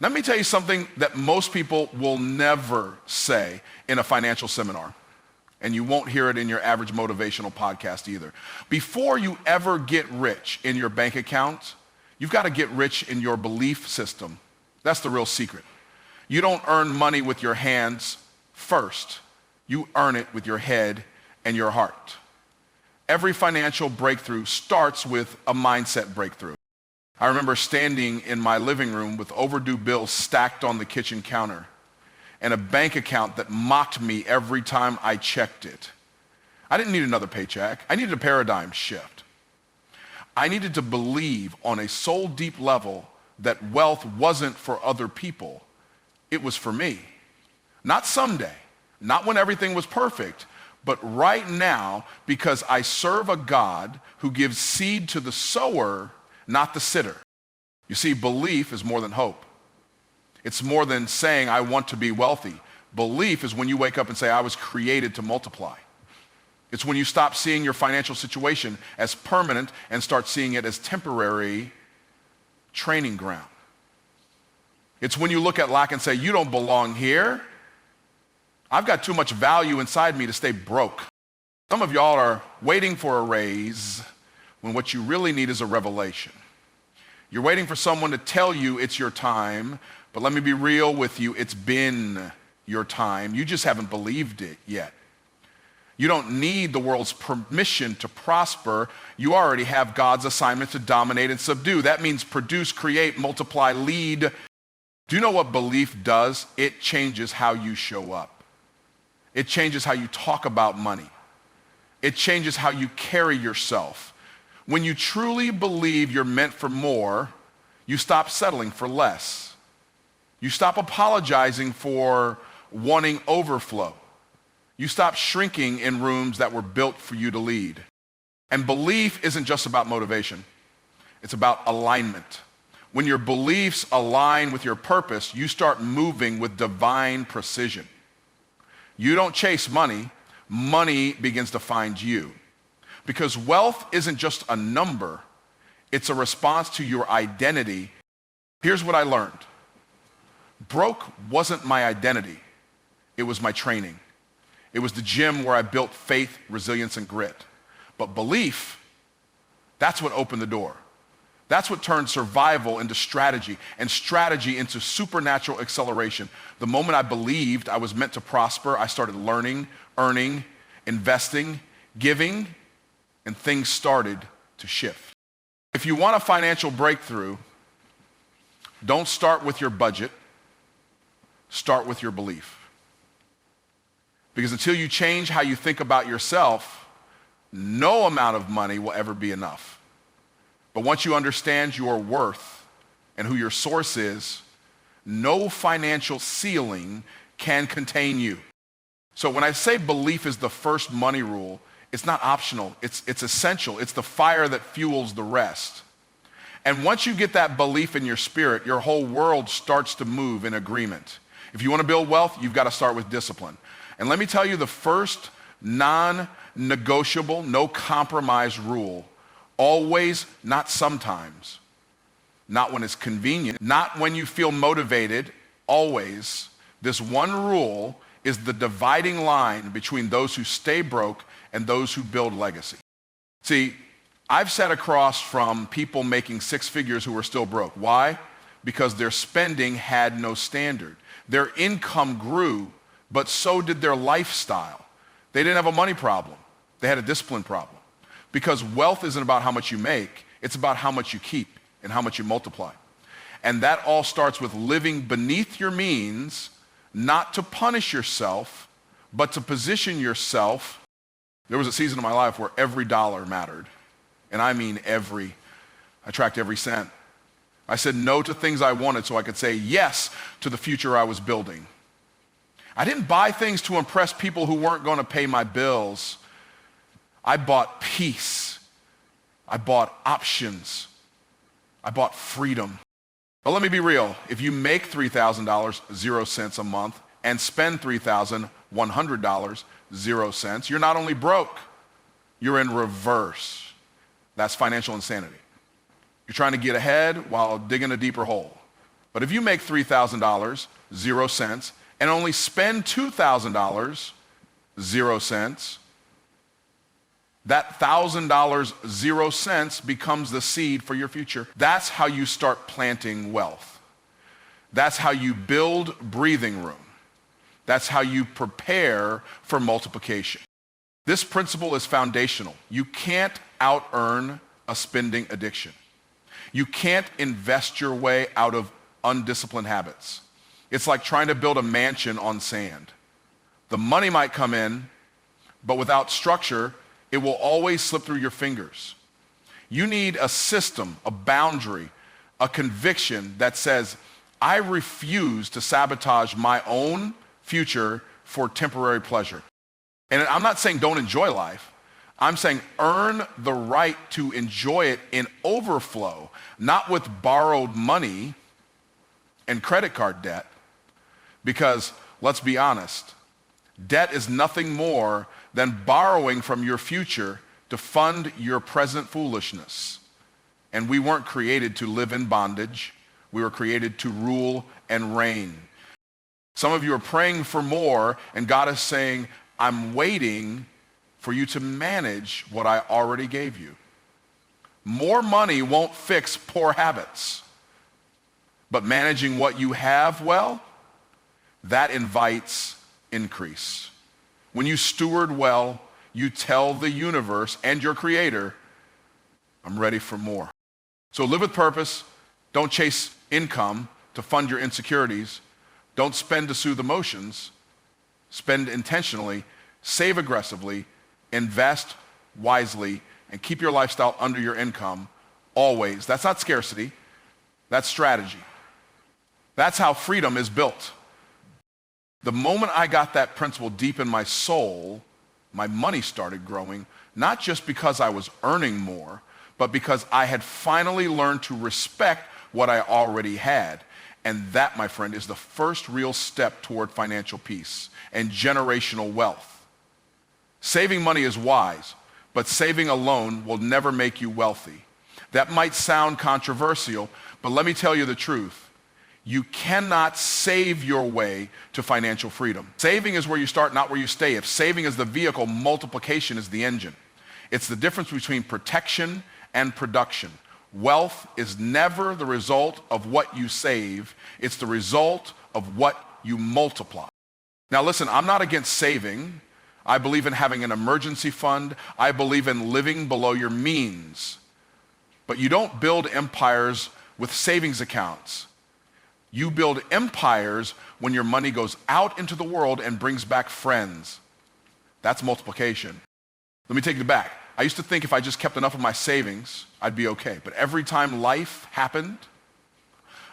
Let me tell you something that most people will never say in a financial seminar, and you won't hear it in your average motivational podcast either. Before you ever get rich in your bank account, you've got to get rich in your belief system. That's the real secret. You don't earn money with your hands first. You earn it with your head and your heart. Every financial breakthrough starts with a mindset breakthrough. I remember standing in my living room with overdue bills stacked on the kitchen counter and a bank account that mocked me every time I checked it. I didn't need another paycheck. I needed a paradigm shift. I needed to believe on a soul deep level that wealth wasn't for other people. It was for me. Not someday, not when everything was perfect, but right now, because I serve a God who gives seed to the sower, not the sitter. You see, belief is more than hope. It's more than saying, I want to be wealthy. Belief is when you wake up and say, I was created to multiply. It's when you stop seeing your financial situation as permanent and start seeing it as temporary training ground. It's when you look at lack and say, you don't belong here. I've got too much value inside me to stay broke. Some of y'all are waiting for a raise when what you really need is a revelation. You're waiting for someone to tell you it's your time, but let me be real with you, it's been your time. You just haven't believed it yet. You don't need the world's permission to prosper. You already have God's assignment to dominate and subdue. That means produce, create, multiply, lead. Do you know what belief does? It changes how you show up. It changes how you talk about money. It changes how you carry yourself. When you truly believe you're meant for more, you stop settling for less. You stop apologizing for wanting overflow. You stop shrinking in rooms that were built for you to lead. And belief isn't just about motivation. It's about alignment. When your beliefs align with your purpose, you start moving with divine precision. You don't chase money. Money begins to find you. Because wealth isn't just a number, it's a response to your identity. Here's what I learned. Broke wasn't my identity, it was my training. It was the gym where I built faith, resilience, and grit. But belief, that's what opened the door. That's what turned survival into strategy, and strategy into supernatural acceleration. The moment I believed I was meant to prosper, I started learning, earning, investing, giving, and things started to shift. If you want a financial breakthrough, don't start with your budget, start with your belief. Because until you change how you think about yourself, no amount of money will ever be enough. But once you understand your worth and who your source is, no financial ceiling can contain you. So when I say belief is the first money rule, it's not optional, it's essential. It's the fire that fuels the rest. And once you get that belief in your spirit, your whole world starts to move in agreement. If you want to build wealth, you've got to start with discipline. And let me tell you the first non-negotiable, no compromise rule. Always, not sometimes. Not when it's convenient, not when you feel motivated, always. This one rule is the dividing line between those who stay broke and those who build legacy. See, I've sat across from people making six figures who are still broke. Why? Because their spending had no standard. Their income grew, but so did their lifestyle. They didn't have a money problem. They had a discipline problem. Because wealth isn't about how much you make, it's about how much you keep and how much you multiply. And that all starts with living beneath your means, not to punish yourself, but to position yourself. There was a season of my life where every dollar mattered. And I mean every. I tracked every cent. I said no to things I wanted so I could say yes to the future I was building. I didn't buy things to impress people who weren't going to pay my bills. I bought peace. I bought options. I bought freedom. But let me be real. If you make $3,000, 0 cents a month, and spend $3,100, 0 cents, you're not only broke, you're in reverse. That's financial insanity. You're trying to get ahead while digging a deeper hole. But if you make $3,000, 0 cents, and only spend $2,000, 0 cents, that $1,000, 0 cents becomes the seed for your future. That's how you start planting wealth. That's how you build breathing room. That's how you prepare for multiplication. This principle is foundational. You can't out-earn a spending addiction. You can't invest your way out of undisciplined habits. It's like trying to build a mansion on sand. The money might come in, but without structure, it will always slip through your fingers. You need a system, a boundary, a conviction that says, I refuse to sabotage my own future for temporary pleasure. And I'm not saying don't enjoy life. I'm saying earn the right to enjoy it in overflow, not with borrowed money and credit card debt. Because let's be honest, debt is nothing more than borrowing from your future to fund your present foolishness. And we weren't created to live in bondage. We were created to rule and reign. Some of you are praying for more, and God is saying, I'm waiting for you to manage what I already gave you. More money won't fix poor habits, but managing what you have well, that invites increase. When you steward well, you tell the universe and your creator, I'm ready for more. So live with purpose. Don't chase income to fund your insecurities. Don't spend to soothe emotions. Spend intentionally, save aggressively, invest wisely, and keep your lifestyle under your income always. That's not scarcity. That's strategy. That's how freedom is built. The moment I got that principle deep in my soul, my money started growing, not just because I was earning more, but because I had finally learned to respect what I already had. And that, my friend, is the first real step toward financial peace and generational wealth. Saving money is wise, but saving alone will never make you wealthy. That might sound controversial, but let me tell you the truth. You cannot save your way to financial freedom. Saving is where you start, not where you stay. If saving is the vehicle, multiplication is the engine. It's the difference between protection and production. Wealth is never the result of what you save. It's the result of what you multiply. Now listen, I'm not against saving. I believe in having an emergency fund. I believe in living below your means. But you don't build empires with savings accounts. You build empires when your money goes out into the world and brings back friends. That's multiplication. Let me take it back. I used to think if I just kept enough of my savings, I'd be okay. But every time life happened,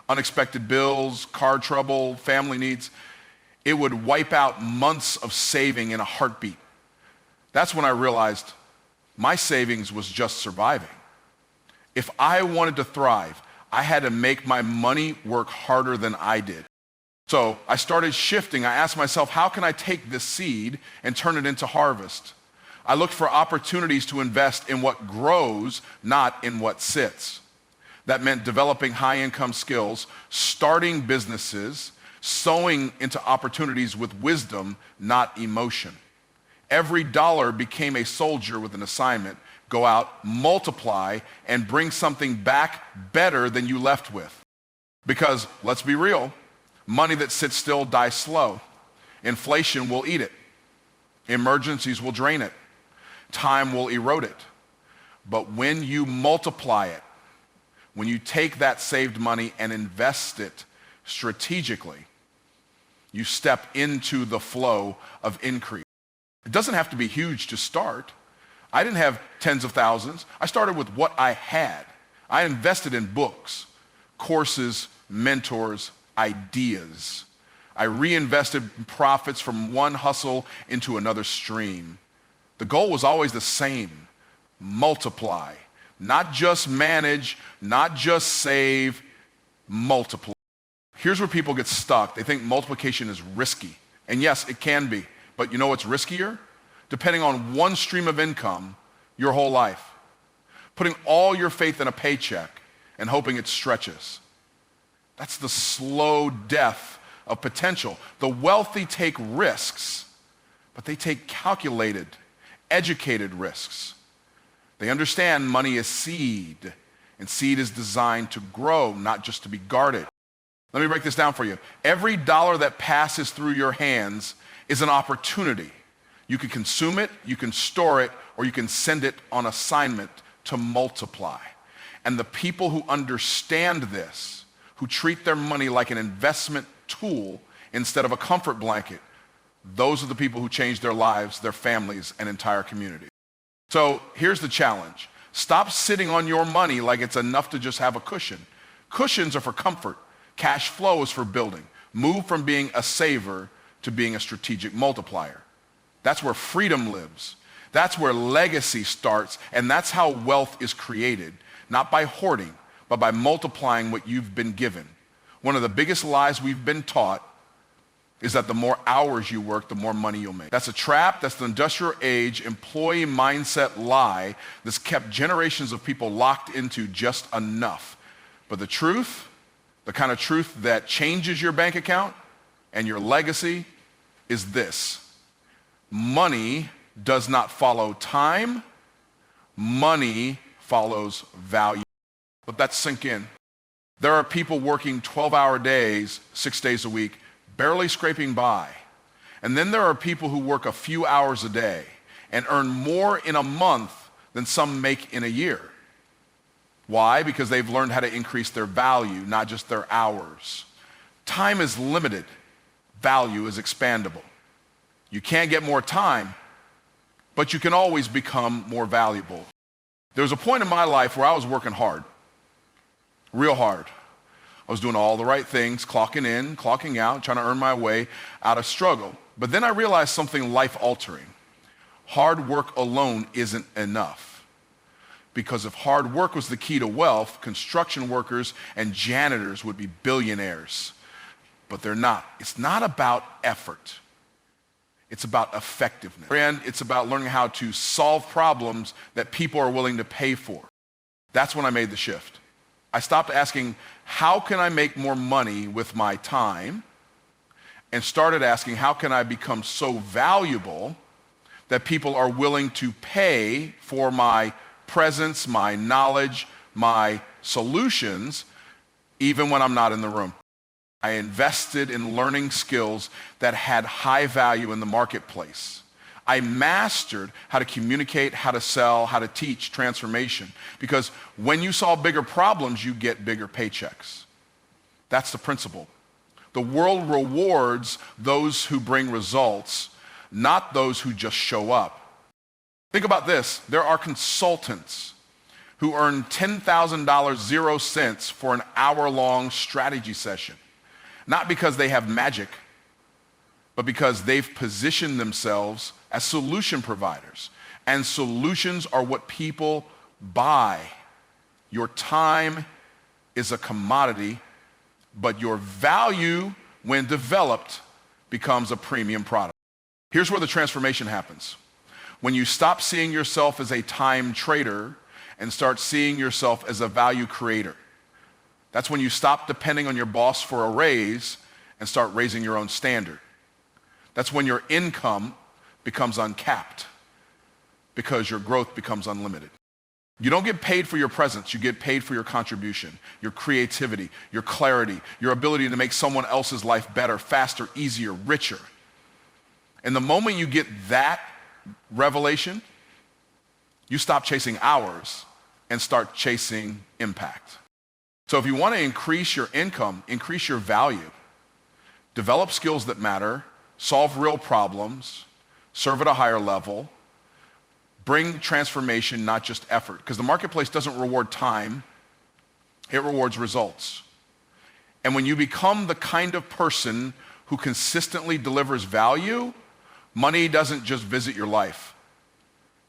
unexpected bills, car trouble, family needs, it would wipe out months of saving in a heartbeat. That's when I realized my savings was just surviving. If I wanted to thrive, I had to make my money work harder than I did. So I started shifting. I asked myself, how can I take this seed and turn it into harvest? I looked for opportunities to invest in what grows, not in what sits. That meant developing high-income skills, starting businesses, sowing into opportunities with wisdom, not emotion. Every dollar became a soldier with an assignment. Go out, multiply, and bring something back better than you left with. Because, let's be real, money that sits still dies slow. Inflation will eat it. Emergencies will drain it. Time will erode it. But when you multiply it, when you take that saved money and invest it strategically, you step into the flow of increase. It doesn't have to be huge to start. I didn't have tens of thousands. I started with what I had. I invested in books, courses, mentors, ideas. I reinvested profits from one hustle into another stream. The goal was always the same: multiply. Not just manage, not just save, multiply. Here's where people get stuck. They think multiplication is risky. And yes, it can be. But you know what's riskier? Depending on one stream of income your whole life. Putting all your faith in a paycheck and hoping it stretches. That's the slow death of potential. The wealthy take risks, but they take calculated, educated risks. They understand money is seed, and seed is designed to grow, not just to be guarded. Let me break this down for you. Every dollar that passes through your hands is an opportunity. You can consume it, you can store it, or you can send it on assignment to multiply. And the people who understand this, who treat their money like an investment tool instead of a comfort blanket, those are the people who change their lives, their families, and entire communities. So here's the challenge. Stop sitting on your money like it's enough to just have a cushion. Cushions are for comfort. Cash flow is for building. Move from being a saver to being a strategic multiplier. That's where freedom lives. That's where legacy starts, and that's how wealth is created, not by hoarding, but by multiplying what you've been given. One of the biggest lies we've been taught is that the more hours you work, the more money you'll make. That's a trap. That's the industrial age employee mindset lie that's kept generations of people locked into just enough. But the truth, the kind of truth that changes your bank account and your legacy, is this. Money does not follow time. Money follows value. Let that sink in. There are people working 12-hour days, 6 days a week, barely scraping by. And then there are people who work a few hours a day and earn more in a month than some make in a year. Why? Because they've learned how to increase their value, not just their hours. Time is limited. Value is expandable. You can't get more time, but you can always become more valuable. There was a point in my life where I was working hard, real hard. I was doing all the right things, clocking in, clocking out, trying to earn my way out of struggle. But then I realized something life-altering. Hard work alone isn't enough. Because if hard work was the key to wealth, construction workers and janitors would be billionaires. But they're not. It's not about effort. It's about effectiveness. And it's about learning how to solve problems that people are willing to pay for. That's when I made the shift. I stopped asking, how can I make more money with my time? And started asking, how can I become so valuable that people are willing to pay for my presence, my knowledge, my solutions, even when I'm not in the room? I invested in learning skills that had high value in the marketplace. I mastered how to communicate, how to sell, how to teach transformation. Because when you solve bigger problems, you get bigger paychecks. That's the principle. The world rewards those who bring results, not those who just show up. Think about this. There are consultants who earn $10,000, 0 cents for an hour-long strategy session. Not because they have magic, but because they've positioned themselves as solution providers. And solutions are what people buy. Your time is a commodity, but your value, when developed, becomes a premium product. Here's where the transformation happens. When you stop seeing yourself as a time trader and start seeing yourself as a value creator. That's when you stop depending on your boss for a raise and start raising your own standard. That's when your income becomes uncapped because your growth becomes unlimited. You don't get paid for your presence, you get paid for your contribution, your creativity, your clarity, your ability to make someone else's life better, faster, easier, richer. And the moment you get that revelation, you stop chasing hours and start chasing impact. So if you want to increase your income, increase your value, develop skills that matter, solve real problems, serve at a higher level, bring transformation, not just effort. Because the marketplace doesn't reward time, it rewards results. And when you become the kind of person who consistently delivers value, money doesn't just visit your life.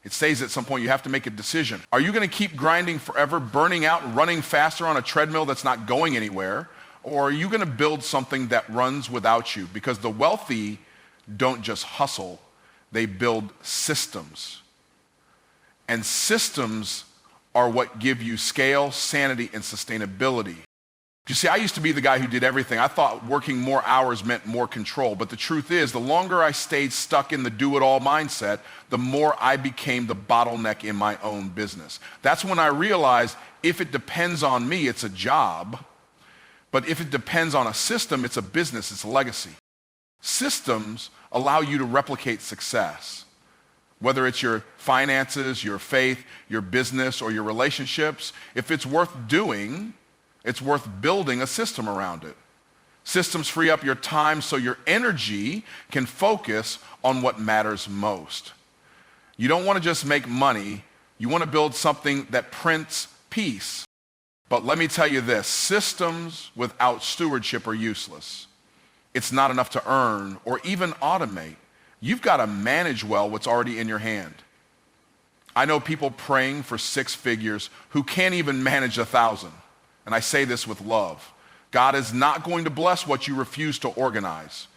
It stays at some point. You have to make a decision. Are you going to keep grinding forever, burning out, and running faster on a treadmill that's not going anywhere? Or are you going to build something that runs without you? Because the wealthy don't just hustle, they build systems. And systems are what give you scale, sanity, and sustainability. You see, I used to be the guy who did everything. I thought working more hours meant more control. But the truth is, the longer I stayed stuck in the do-it-all mindset, the more I became the bottleneck in my own business. That's when I realized if it depends on me, it's a job. But if it depends on a system, it's a business, it's a legacy. Systems allow you to replicate success. Whether it's your finances, your faith, your business, or your relationships, if it's worth doing, it's worth building a system around it. Systems free up your time so your energy can focus on what matters most. You don't want to just make money. You want to build something that prints peace. But let me tell you this, systems without stewardship are useless. It's not enough to earn or even automate. You've got to manage well what's already in your hand. I know people praying for 6 figures who can't even manage 1,000. And I say this with love. God is not going to bless what you refuse to organize.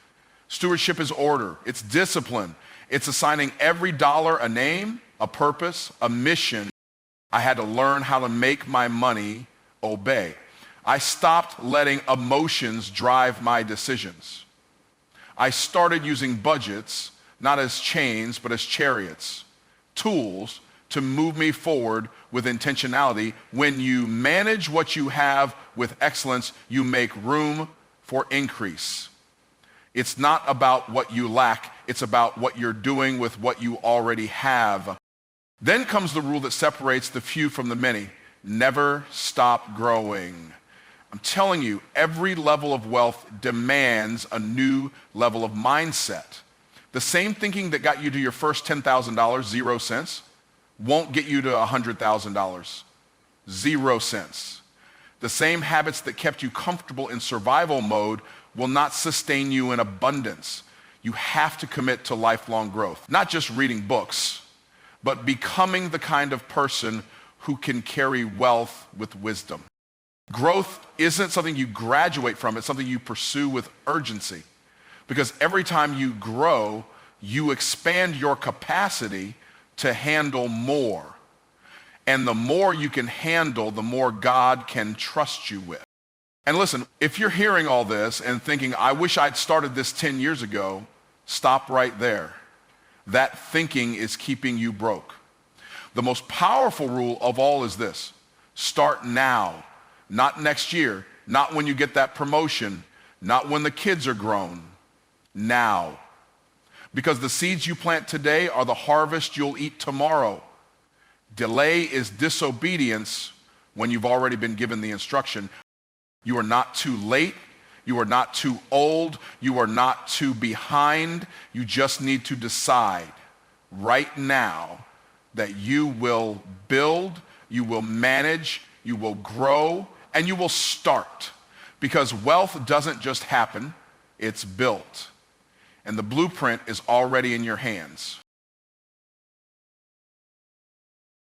Stewardship is order. It's discipline. It's assigning every dollar a name, a purpose, a mission. I had to learn how to make my money obey. I stopped letting emotions drive my decisions. I started using budgets, not as chains, but as chariots, tools to move me forward with intentionality. When you manage what you have with excellence, you make room for increase. It's not about what you lack, it's about what you're doing with what you already have. Then comes the rule that separates the few from the many. Never stop growing. I'm telling you, every level of wealth demands a new level of mindset. The same thinking that got you to your first $10,000, 0 cents, won't get you to $100,000, 0 cents. The same habits that kept you comfortable in survival mode will not sustain you in abundance. You have to commit to lifelong growth, not just reading books, but becoming the kind of person who can carry wealth with wisdom. Growth isn't something you graduate from, it's something you pursue with urgency. Because every time you grow, you expand your capacity to handle more. And the more you can handle, the more God can trust you with. And listen, if you're hearing all this and thinking, I wish I'd started this 10 years ago, stop right there. That thinking is keeping you broke. The most powerful rule of all is this: start now, not next year, not when you get that promotion, not when the kids are grown, now. Because the seeds you plant today are the harvest you'll eat tomorrow. Delay is disobedience when you've already been given the instruction. You are not too late. You are not too old. You are not too behind. You just need to decide right now that you will build, you will manage, you will grow, and you will start. Because wealth doesn't just happen, it's built. And the blueprint is already in your hands.